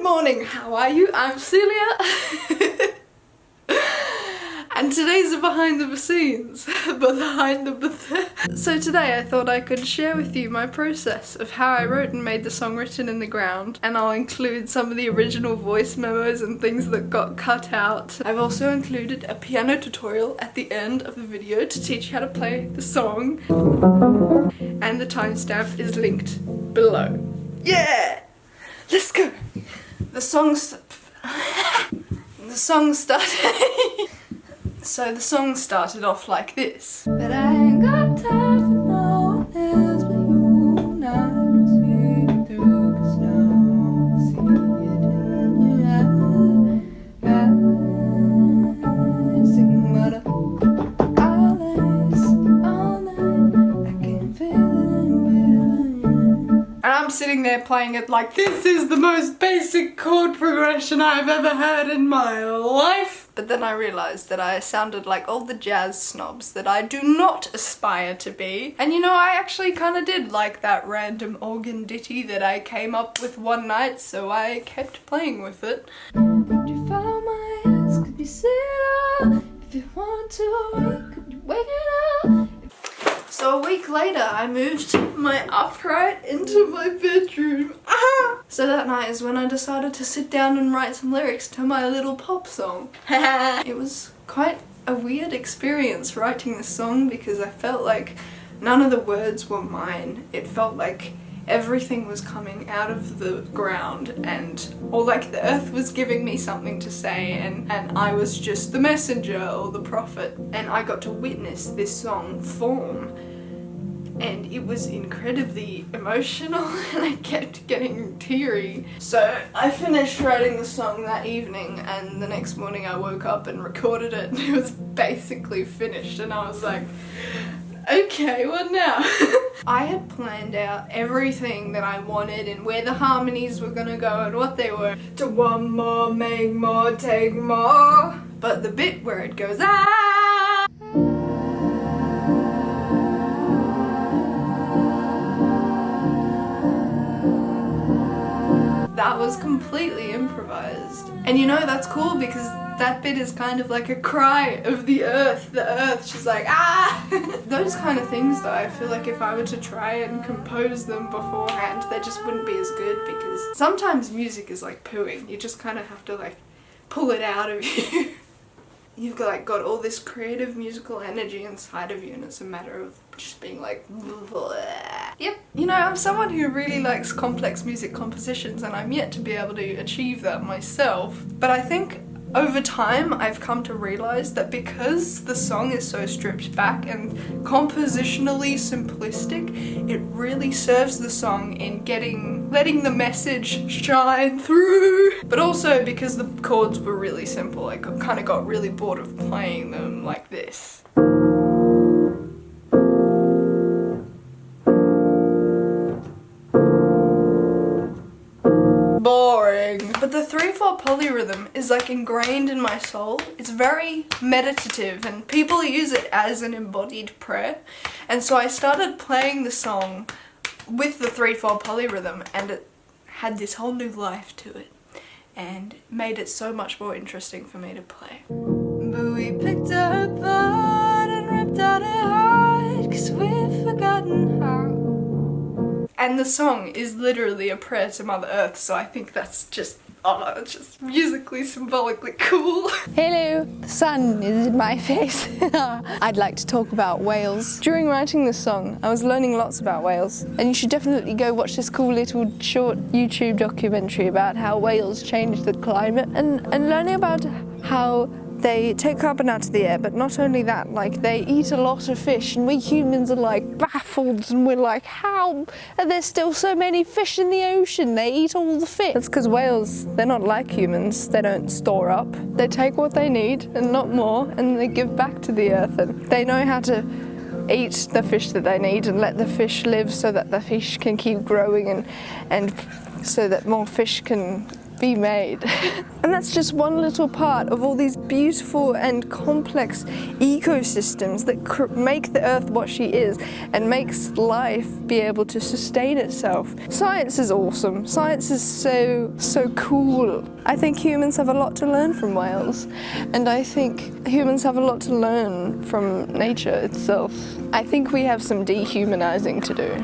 morning, how are you? I'm Celia. And today's a behind the scenes, So today I thought I could share with you my process of how I wrote and made the song Written in the Ground, and I'll include some of the original voice memos and things that got cut out. I've also included a piano tutorial at the end of the video to teach you how to play the song, and the timestamp is linked below. Yeah! Let's go! The song started off like this. But I ain't got time for no one else but you, and I can see it through, 'cause now I see it in your eyes. Sing about all night, I can feel it. And I'm sitting there playing it like this is the most basic chord progression I've ever heard in my life. But then I realised that I sounded like all the jazz snobs that I do not aspire to be. And you know, I actually kind of did like that random organ ditty that I came up with one night, so I kept playing with it. Could you follow my eyes? Could you see it all? If you want to wake, could you wake it up? So a week later, I moved my upright into my bedroom. So that night is when I decided to sit down and write some lyrics to my little pop song. It was quite a weird experience writing this song because I felt like none of the words were mine. It felt like everything was coming out of the ground or like the earth was giving me something to say and I was just the messenger or the prophet, and I got to witness this song form. And it was incredibly emotional and I kept getting teary. So I finished writing the song that evening, and the next morning I woke up and recorded it and it was basically finished, and I was like, okay, what now? I had planned out everything that I wanted and where the harmonies were gonna go and what they were. To one more, make more, take more. But the bit where it goes that was completely improvised. And you know, that's cool because that bit is kind of like a cry of the earth. The earth, she's like, ah! Those kind of things though, I feel like if I were to try and compose them beforehand, they just wouldn't be as good, because sometimes music is like pooing. You just kind of have to like pull it out of you. You've got all this creative musical energy inside of you, and it's a matter of just being like, bleh. Yep, you know, I'm someone who really likes complex music compositions, and I'm yet to be able to achieve that myself. But I think over time I've come to realise that because the song is so stripped back and compositionally simplistic, it really serves the song in letting the message shine through. But also because the chords were really simple, I kind of got really bored of playing them like this. Boring. But the 3/4 polyrhythm is like ingrained in my soul. It's very meditative and people use it as an embodied prayer. And so I started playing the song with the 3/4 polyrhythm, and it had this whole new life to it and made it so much more interesting for me to play. But we picked her apart and ripped out her heart 'cause we've forgotten how. And the song is literally a prayer to Mother Earth, so I think that's just musically, symbolically cool. Hello, the sun is in my face. I'd like to talk about whales. During writing this song, I was learning lots about whales, and you should definitely go watch this cool little short YouTube documentary about how whales change the climate, and learning about how they take carbon out of the air, but not only that, like they eat a lot of fish, and we humans are like baffled, and we're like, how are there still so many fish in the ocean? They eat all the fish. That's because whales, they're not like humans. They don't store up. They take what they need and not more, and they give back to the earth, and they know how to eat the fish that they need and let the fish live so that the fish can keep growing and so that more fish can be made. And that's just one little part of all these beautiful and complex ecosystems that make the Earth what she is and makes life be able to sustain itself. Science is awesome. Science is so cool. I think humans have a lot to learn from whales, and I think humans have a lot to learn from nature itself. I think we have some dehumanizing to do.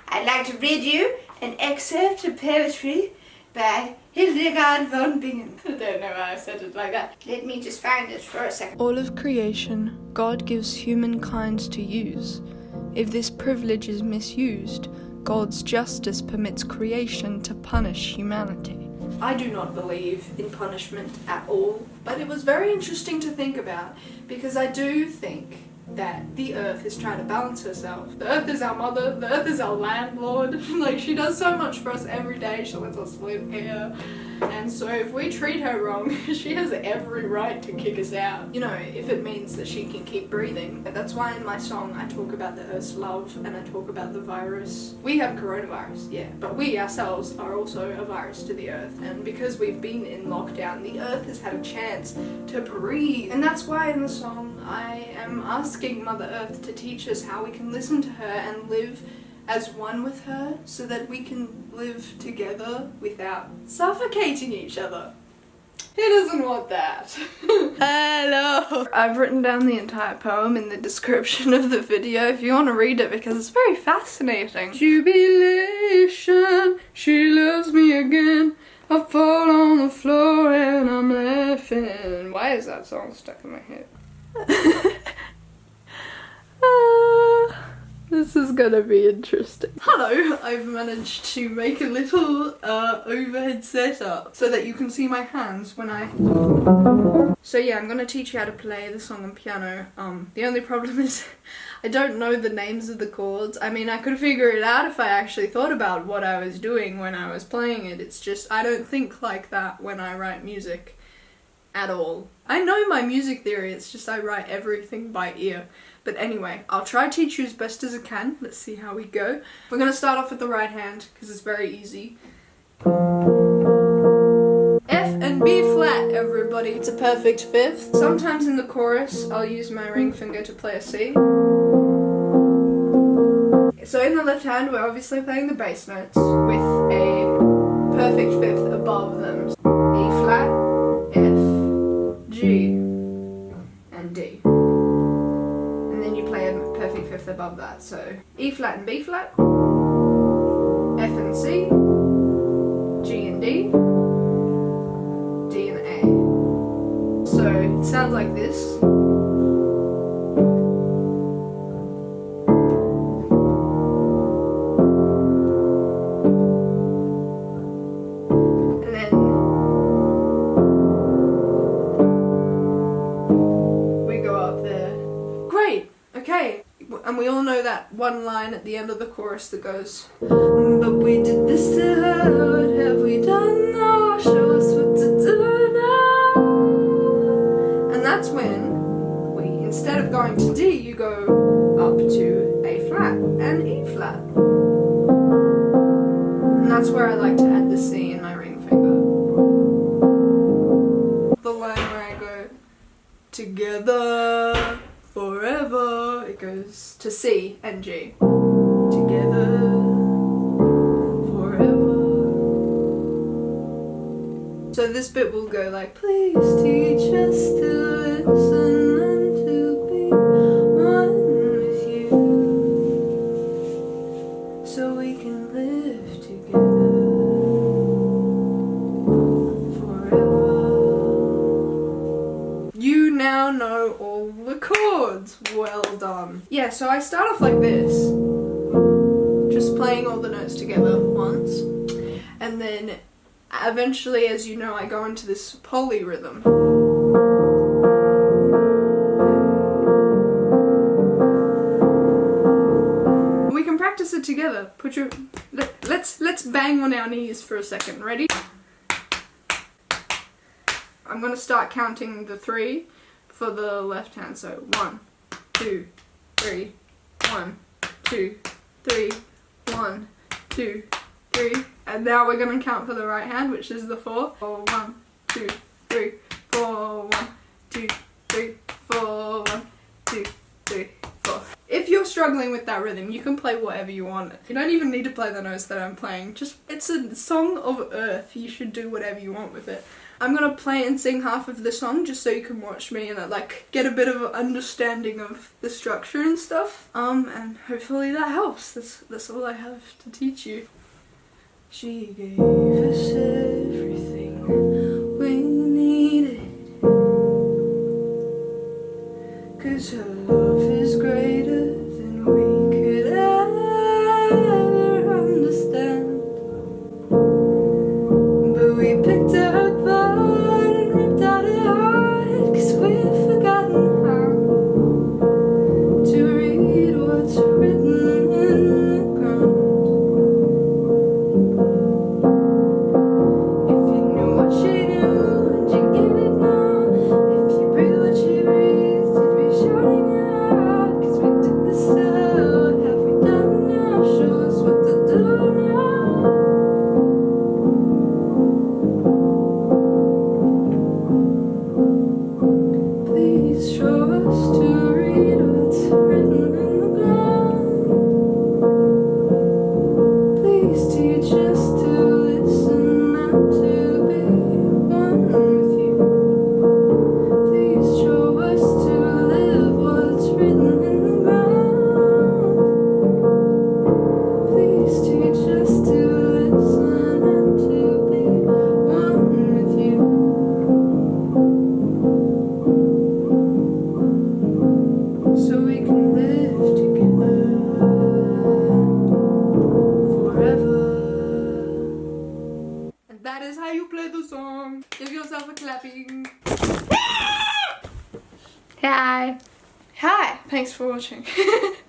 I'd like to read you an excerpt of poetry by Hildegard Von Bingen. I don't know why I said it like that. Let me just find it for a second. All of creation God gives humankind to use. If this privilege is misused, God's justice permits creation to punish humanity. I do not believe in punishment at all, but it was very interesting to think about, because I do think that the Earth is trying to balance herself. The Earth is our mother, the Earth is our landlord. Like, she does so much for us every day, she lets us live here. And so if we treat her wrong, she has every right to kick us out. You know, if it means that she can keep breathing. And that's why in my song I talk about the Earth's love and I talk about the virus. We have coronavirus, yeah, but we ourselves are also a virus to the Earth. And because we've been in lockdown, the Earth has had a chance to breathe. And that's why in the song I am asking Mother Earth to teach us how we can listen to her and live as one with her, so that we can live together without suffocating each other. Who doesn't want that? Hello! I've written down the entire poem in the description of the video if you want to read it, because it's very fascinating. Jubilation, she loves me again. I fall on the floor and I'm laughing. Why is that song stuck in my head? This is gonna be interesting. Hello, I've managed to make a little overhead setup so that you can see my hands when I... So yeah, I'm gonna teach you how to play the song on piano. The only problem is I don't know the names of the chords. I mean, I could figure it out if I actually thought about what I was doing when I was playing it. It's just, I don't think like that when I write music at all. I know my music theory, it's just I write everything by ear. But anyway, I'll try to teach you as best as I can. Let's see how we go. We're gonna start off with the right hand, because it's very easy. F and B flat, everybody. It's a perfect fifth. Sometimes in the chorus, I'll use my ring finger to play a C. So in the left hand, we're obviously playing the bass notes with a perfect fifth above them. E flat, F, G, and D. And then you play a perfect fifth above that. So E flat and B flat, F and C, G and D, D and A. So it sounds like this. And then we go up there. Great! Okay. And we all know that one line at the end of the chorus that goes, but we did this to her, what have we done now? Show us what to do now. And that's when we, instead of going to D, you go up to A flat and E flat. And that's where I like to add the C in my ring finger. The line where I go, together forever, it goes to C and G. Together forever. So this bit will go like, please teach us to listen and to be one with you, so we can live together forever. You now know all the chords. Well done. Yeah, so I start off like this, just playing all the notes together once, and then eventually, as you know, I go into this polyrhythm. We can practice it together. Let's bang on our knees for a second. Ready? I'm gonna start counting the 3 for the left hand. So 1, 2, 3, 1, 2, 3, 1, 2, 3, And now we're gonna count for the right hand, which is the 4. 1, 2, 3, 4. 1, 2, 3, 4. 1, 2, 3, 4. If you're struggling with that rhythm, you can play whatever you want. You don't even need to play the notes that I'm playing. Just, it's a song of earth. You should do whatever you want with it. I'm gonna play and sing half of the song just so you can watch me and like get a bit of an understanding of the structure and stuff. And hopefully that helps. That's all I have to teach you. She gave us everything we needed, 'cause her love is greater than we could ever understand. But we picked her apart and ripped out her heart, 'cause we've forgotten how to read what's written in the ground. If you knew what she knew and you get it now, if you breathe what she breathed, you'd be shouting it out. 'Cause we did this so, what have we done now? Show us what to do now. Please show us to read what's written in the ground. Please teach us to listen and to be one with you. Please show us to live what's written in the ground. Please teach us to listen and to be one with you. So we can live together forever. And that is how you play the song. Give yourself a clapping. Hi. Hi, thanks for watching.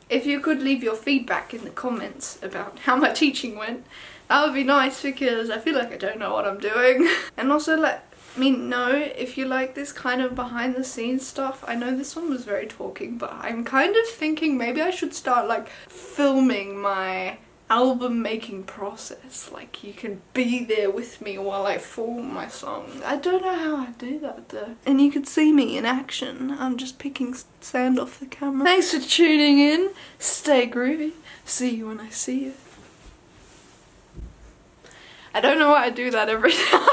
If you could leave your feedback in the comments about how my teaching went, that would be nice because I feel like I don't know what I'm doing. And also let me know if you like this kind of behind the scenes stuff. I know this one was very talking, but I'm kind of thinking maybe I should start like filming my album making process. Like you can be there with me while I form my song. I don't know how I do that though. And you could see me in action. I'm just picking sand off the camera. Thanks for tuning in. Stay groovy. See you when I see you. I don't know why I do that every time.